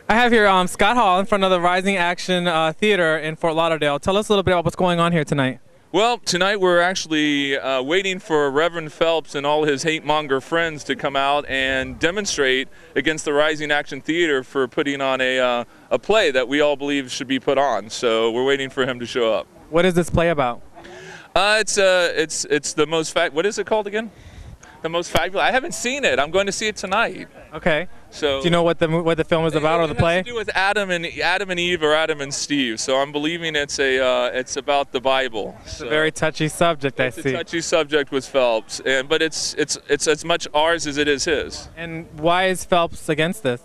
I have here Scott Hall in front of the Rising Action Theater in Fort Lauderdale. Tell us a little bit about what's going on here tonight. Well, tonight we're actually waiting for Reverend Phelps and all his hate-monger friends to come out and demonstrate against the Rising Action Theater for putting on a play that we all believe should be put on. So we're waiting for him to show up. What is this play about? It's the most what is it called again? The Most Fabulous. I haven't seen it. I'm going to see it tonight. Okay. So do you know what the film is about or the play? It has to do with Adam and Eve or Adam and Steve. So I'm believing it's about the Bible. It's a very touchy subject, I see. It's a touchy subject with Phelps, but it's as much ours as it is his. And why is Phelps against this?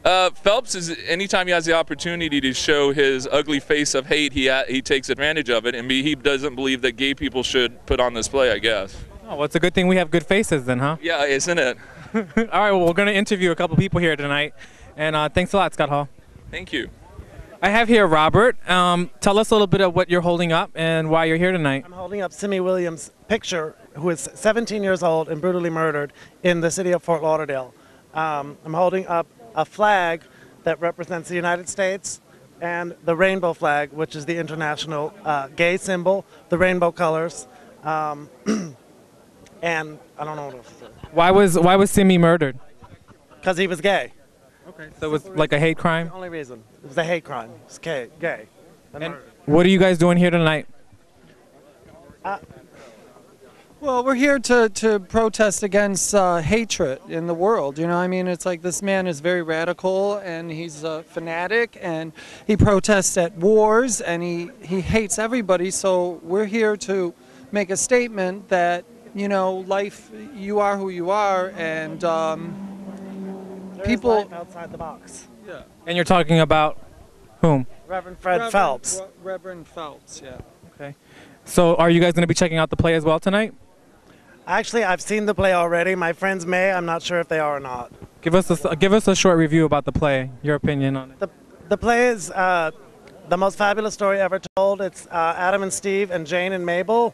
Phelps is, anytime he has the opportunity to show his ugly face of hate, he takes advantage of it, and he doesn't believe that gay people should put on this play, I guess. Oh, well, it's a good thing we have good faces then, huh? Yeah, isn't it? All right, well, we're going to interview a couple people here tonight, and thanks a lot, Scott Hall. Thank you. I have here Robert. Tell us a little bit of what you're holding up and why you're here tonight. I'm holding up Simi Williams' picture, who is 17 years old and brutally murdered in the city of Fort Lauderdale. I'm holding up a flag that represents the United States and the rainbow flag, which is the international gay symbol, the rainbow colors. And I don't know what else to say. Why was Simi murdered? Because he was gay. Okay. So it was like a hate crime? The only reason. It was a hate crime. He was gay. And what are you guys doing here tonight? Well, we're here to protest against hatred in the world. You know, I mean, it's like this man is very radical and he's a fanatic and he protests at wars and he hates everybody. So we're here to make a statement that, you know, life, you are who you are, and people life outside the box. Yeah. And you're talking about whom? Reverend Fred Phelps. Reverend Phelps, yeah. Okay. So are you guys going to be checking out the play as well tonight? Actually, I've seen the play already. My friends may. I'm not sure if they are or not. Give us a short review about the play, your opinion on it. The play is the most fabulous story ever told. It's Adam and Steve and Jane and Mabel.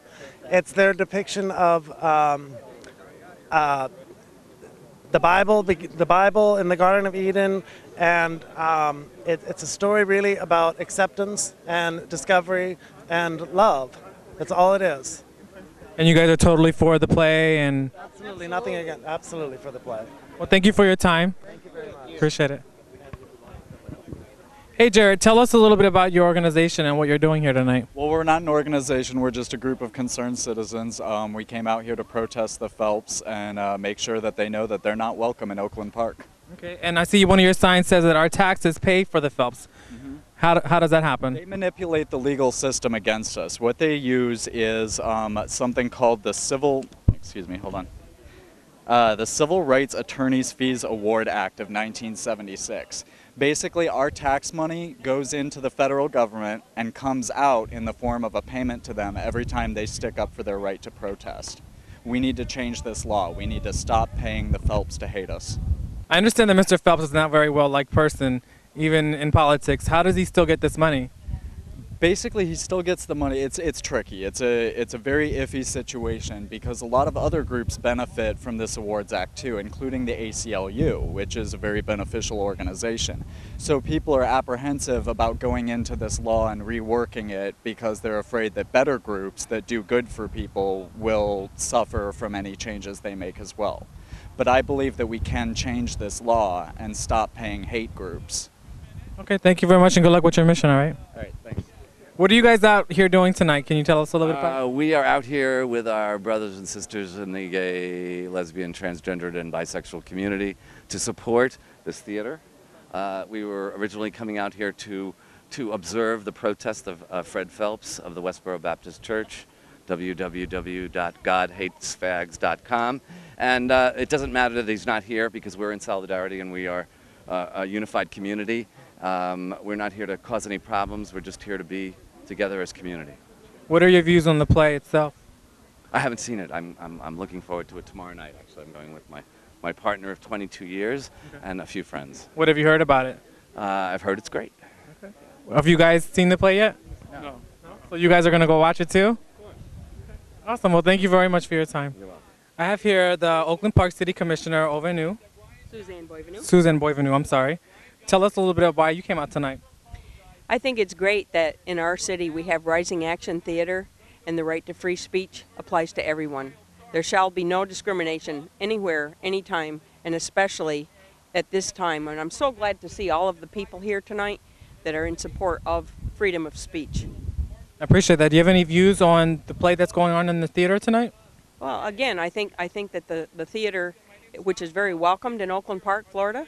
It's their depiction of the Bible in the Garden of Eden, and it's a story really about acceptance and discovery and love. That's all it is. And you guys are totally for the play and... Absolutely, nothing against, absolutely for the play. Well, thank you for your time. Thank you very much. Appreciate it. Hey, Jared, tell us a little bit about your organization and what you're doing here tonight. Well, we're not an organization. We're just a group of concerned citizens. We came out here to protest the Phelps and make sure that they know that they're not welcome in Oakland Park. Okay, and I see one of your signs says that our taxes pay for the Phelps. Mm-hmm. How does that happen? They manipulate the legal system against us. What they use is something called the Civil Rights Attorneys Fees Award Act of 1976. Basically, our tax money goes into the federal government and comes out in the form of a payment to them every time they stick up for their right to protest. We need to change this law. We need to stop paying the Phelps to hate us. I understand that Mr. Phelps is not a very well-liked person, even in politics. How does he still get this money? Basically, he still gets the money. It's tricky. It's a very iffy situation because a lot of other groups benefit from this Awards Act too, including the ACLU, which is a very beneficial organization. So people are apprehensive about going into this law and reworking it because they're afraid that better groups that do good for people will suffer from any changes they make as well. But I believe that we can change this law and stop paying hate groups. Okay, thank you very much and good luck with your mission, all right? All right, thanks. What are you guys out here doing tonight? Can you tell us a little bit about it? We are out here with our brothers and sisters in the gay, lesbian, transgendered, and bisexual community to support this theater. We were originally coming out here to observe the protest of Fred Phelps of the Westboro Baptist Church, www.godhatesfags.com. And it doesn't matter that he's not here because we're in solidarity and we are a unified community. We're not here to cause any problems. We're just here to be together as community. What are your views on the play itself? I haven't seen it. I'm looking forward to it tomorrow night. Actually, I'm going with my partner of 22 years and a few friends. What have you heard about it? I've heard it's great. Okay. Have you guys seen the play yet? No. So you guys are going to go watch it too? Of course. Okay. Awesome. Well, thank you very much for your time. You're welcome. I have here the Oakland Park City Commissioner Susan Boivenu, I'm sorry. Tell us a little bit about why you came out tonight. I think it's great that in our city we have Rising Action Theater, and the right to free speech applies to everyone. There shall be no discrimination anywhere, anytime, and especially at this time. And I'm so glad to see all of the people here tonight that are in support of freedom of speech. I appreciate that. Do you have any views on the play that's going on in the theater tonight? Well, again, I think that the theater, which is very welcomed in Oakland Park, Florida,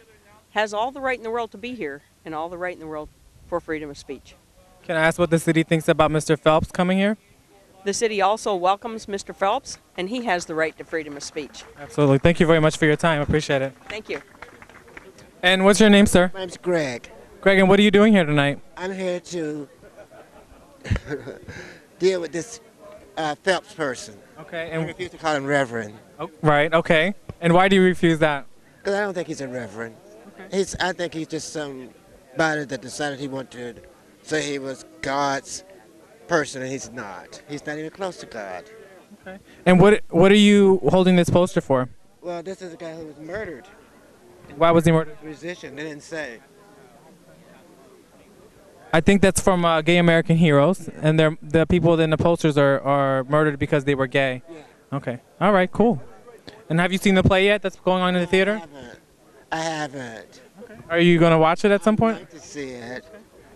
has all the right in the world to be here and all the right in the world for freedom of speech. Can I ask what the city thinks about Mr. Phelps coming here? The city also welcomes Mr. Phelps, and he has the right to freedom of speech. Absolutely. Thank you very much for your time. I appreciate it. Thank you. And what's your name, sir? My name's Greg. Greg, and what are you doing here tonight? I'm here to deal with this Phelps person. Okay. I And refuse to call him Reverend oh, right. Okay. And why do you refuse that? because I don't think he's a Reverend. Okay. I think he's just somebody that decided he wanted to say he was God's person, and he's not. He's not even close to God. Okay. And what are you holding this poster for? Well, this is a guy who was murdered. Why was he murdered? Musician, they didn't say. I think that's from Gay American Heroes, and the people in the posters are murdered because they were gay. Yeah. Okay. All right. Cool. And have you seen the play yet? That's going on in the theater. I haven't. Are you going to watch it at some I'd point? like to see it.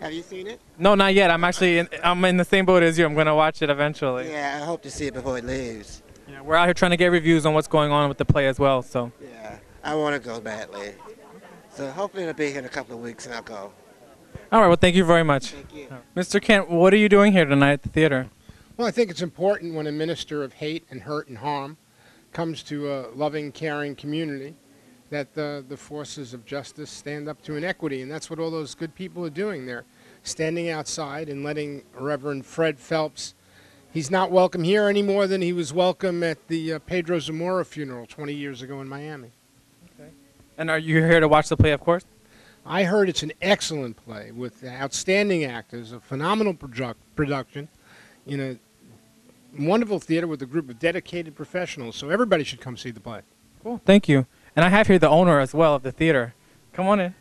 Have you seen it? No, not yet. I'm in the same boat as you. I'm going to watch it eventually. Yeah, I hope to see it before it leaves. Yeah, we're out here trying to get reviews on what's going on with the play as well. So. Yeah, I want to go badly. So hopefully it'll be here in a couple of weeks and I'll go. All right. Well, thank you very much. Thank you. Mr. Kent, what are you doing here tonight at the theater? Well, I think it's important when a minister of hate and hurt and harm comes to a loving, caring community that the forces of justice stand up to inequity, and that's what all those good people are doing. They're standing outside and letting Reverend Fred Phelps, he's not welcome here any more than he was welcome at the Pedro Zamora funeral 20 years ago in Miami. Okay. And are you here to watch the play, of course? I heard it's an excellent play with outstanding actors, a phenomenal production in a wonderful theater with a group of dedicated professionals, so everybody should come see the play. Cool. Thank you. And I have here the owner as well of the theater. Come on in.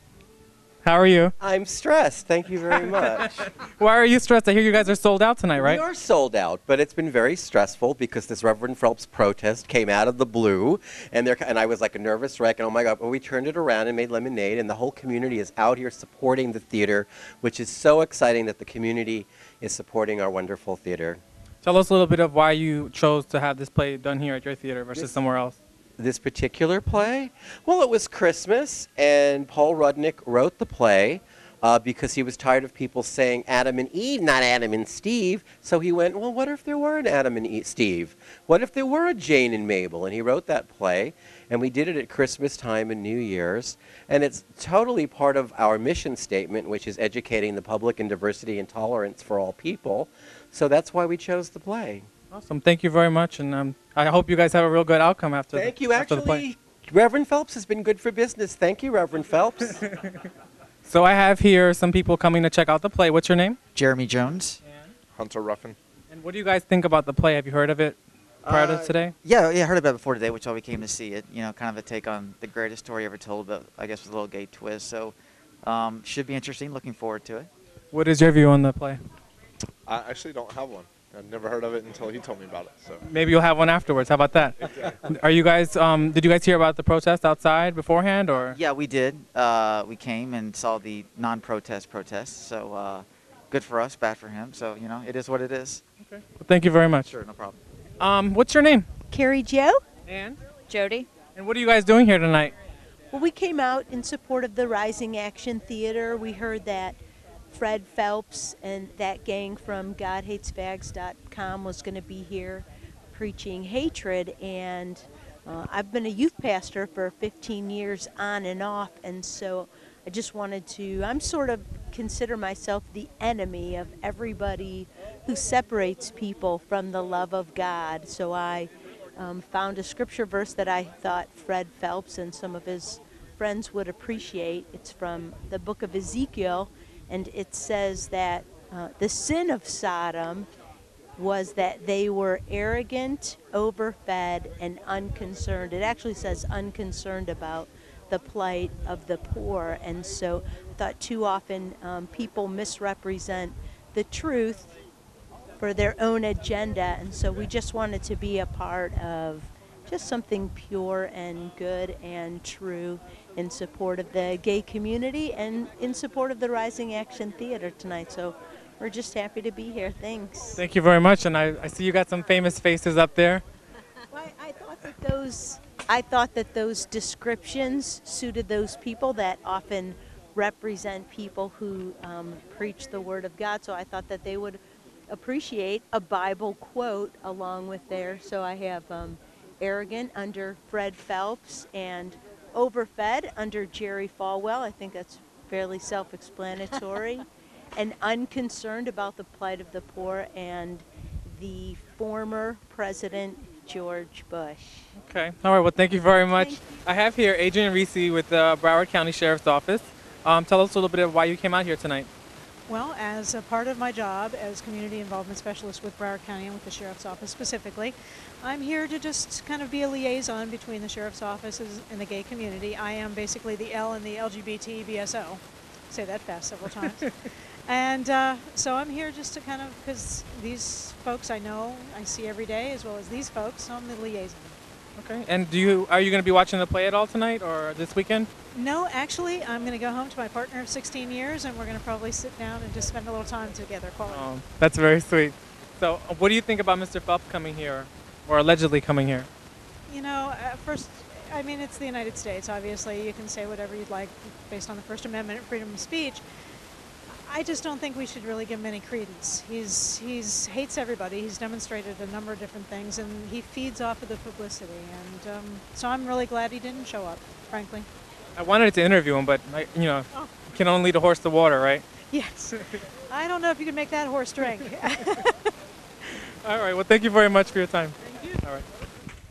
How are you? I'm stressed. Thank you very much. Why are you stressed? I hear you guys are sold out tonight, right? We are sold out, but it's been very stressful because this Reverend Phelps protest came out of the blue, and I was like a nervous wreck, and oh my God, but we turned it around and made lemonade, and the whole community is out here supporting the theater, which is so exciting that the community is supporting our wonderful theater. Tell us a little bit of why you chose to have this play done here at your theater versus somewhere else. This particular play? Well, it was Christmas, and Paul Rudnick wrote the play because he was tired of people saying Adam and Eve, not Adam and Steve. So he went, well, what if there were an Adam and Steve? What if there were a Jane and Mabel? And he wrote that play, and we did it at Christmas time and New Year's. And it's totally part of our mission statement, which is educating the public in diversity and tolerance for all people. So that's why we chose the play. Awesome. Thank you very much, and I hope you guys have a real good outcome after Thank you. after the play. Actually, Reverend Phelps has been good for business. Thank you, Reverend Phelps. So I have here some people coming to check out the play. What's your name? Jeremy Jones. Hunter Ruffin. And what do you guys think about the play? Have you heard of it prior to today? Yeah, I heard about it before today, which is why we came to see it. You know, kind of a take on the greatest story ever told, but I guess with a little gay twist. So, should be interesting. Looking forward to it. What is your view on the play? I actually don't have one. I've never heard of it until he told me about it. So Maybe you'll have one afterwards. How about that? Exactly. Are you guys? Did you guys hear about the protest outside beforehand, or? Yeah, we did. We came and saw the non-protest protests. So, good for us, bad for him. So, you know, it is what it is. Okay. Well, thank you very much. Sure, no problem. What's your name? Carrie Jo. And? Jody. And what are you guys doing here tonight? Well, we came out in support of the Rising Action Theater. We heard that Fred Phelps and that gang from GodHatesFags.com was going to be here preaching hatred, and I've been a youth pastor for 15 years on and off, and so I just wanted to, I'm sort of consider myself the enemy of everybody who separates people from the love of God. So I found a scripture verse that I thought Fred Phelps and some of his friends would appreciate. It's from the book of Ezekiel, and it says that the sin of Sodom was that they were arrogant, overfed, and unconcerned. It actually says unconcerned about the plight of the poor. And so I thought too often people misrepresent the truth for their own agenda, and so we just wanted to be a part of just something pure and good and true in support of the gay community and in support of the Rising Action Theater tonight. So we're just happy to be here. Thanks. Thank you very much, and I see you got some famous faces up there. Well, I thought that those descriptions suited those people that often represent people who preach the Word of God, so I thought that they would appreciate a Bible quote along with there. So I have arrogant under Fred Phelps and overfed under Jerry Falwell. I think that's fairly self-explanatory. And unconcerned about the plight of the poor and the former President George Bush. Okay. All right. Well, thank you very much. I have here Adrian Reese with the Broward County Sheriff's Office. Tell us a little bit of why you came out here tonight. Well, as a part of my job as Community Involvement Specialist with Broward County and with the Sheriff's Office specifically, I'm here to just kind of be a liaison between the Sheriff's Office and the gay community. I am basically the L in the LGBT BSO. Say that fast several times. And so I'm here just to kind of, because these folks I know, I see every day, as well as these folks, so I'm the liaison. Okay. And are you going to be watching the play at all tonight or this weekend? No, actually, I'm going to go home to my partner of 16 years, and we're going to probably sit down and just spend a little time together. Oh, that's very sweet. So what do you think about Mr. Phelps coming here, or allegedly coming here? You know, first, I mean, it's the United States, obviously. You can say whatever you'd like based on the First Amendment and freedom of speech. I just don't think we should really give him any credence. He's hates everybody. He's demonstrated a number of different things, and he feeds off of the publicity. And so I'm really glad he didn't show up, frankly. I wanted to interview him, but you can only lead a horse to water, right? Yes. I don't know if you can make that horse drink. All right. Well, thank you very much for your time. Thank you. All right.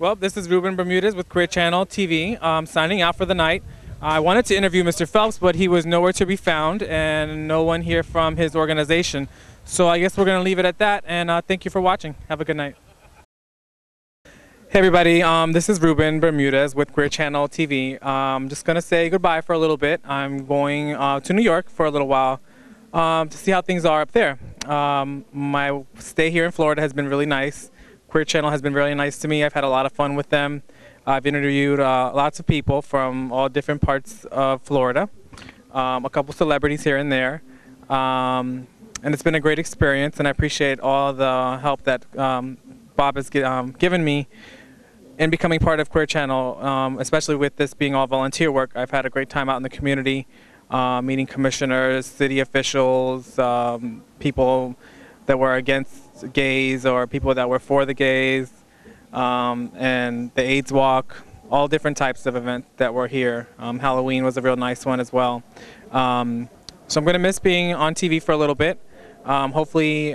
Well, this is Ruben Bermudez with QueerChannel TV, signing out for the night. I wanted to interview Mr. Phelps, but he was nowhere to be found, and no one here from his organization. So I guess we're going to leave it at that, and thank you for watching. Have a good night. Hey everybody, this is Ruben Bermudez with QueerChannel TV. I'm just going to say goodbye for a little bit. I'm going to New York for a little while to see how things are up there. My stay here in Florida has been really nice. QueerChannel has been really nice to me. I've had a lot of fun with them. I've interviewed lots of people from all different parts of Florida, a couple celebrities here and there, and it's been a great experience, and I appreciate all the help that Bob has given me in becoming part of QueerChannel, especially with this being all volunteer work. I've had a great time out in the community, meeting commissioners, city officials, people that were against gays or people that were for the gays, and the AIDS Walk, all different types of events that were here. Halloween was a real nice one as well. So I'm going to miss being on TV for a little bit. Hopefully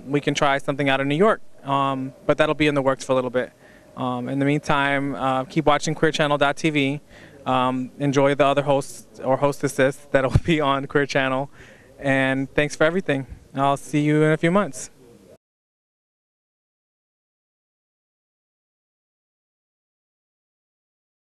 we can try something out in New York, but that'll be in the works for a little bit. In the meantime, keep watching QueerChannel.tv. Enjoy the other hosts or hostesses that'll be on QueerChannel. And thanks for everything. I'll see you in a few months.